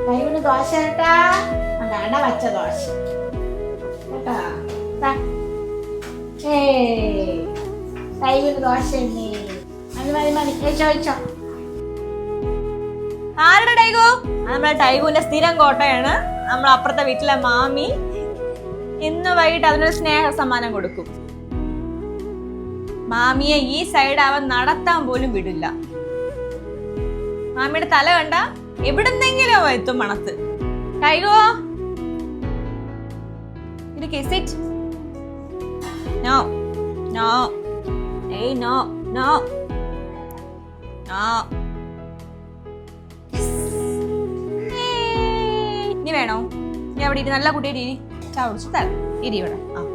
ടൈവിന് ദോശ കേട്ടാ. അട വച്ച ദോശ കേട്ടാ. ടൈവിന് ദോശ മതി മതി മതി. ചോദിച്ചോ. ആരുടെ ടൈഗു? നമ്മളെ ടൈഗുവിന്റെ സ്ഥിരം കോട്ടയാണ്. നമ്മൾ അപ്പുറത്തെ വീട്ടിലെ മാമി ഇന്ന് വൈകിട്ട് അതിനൊരു സ്നേഹ സമ്മാനം കൊടുക്കും. മാമിയെ ഈ സൈഡ് അവൻ നടത്താൻ പോലും വിടില്ല. മാമിയുടെ തല കണ്ട എവിടുന്നെങ്കിലും എത്തും മണത്ത്. ടൈഗു ഇത് കിസിറ്റ്. നോ നോ ഏയ് നോ നോ നോ. നീ വേണോ? നീ അവിടെ ഇരി, നല്ല കുട്ടിയുടെ ഇരി. ചാവടിച്ചു തരാം. ഇരി ഇവിടെ. ആ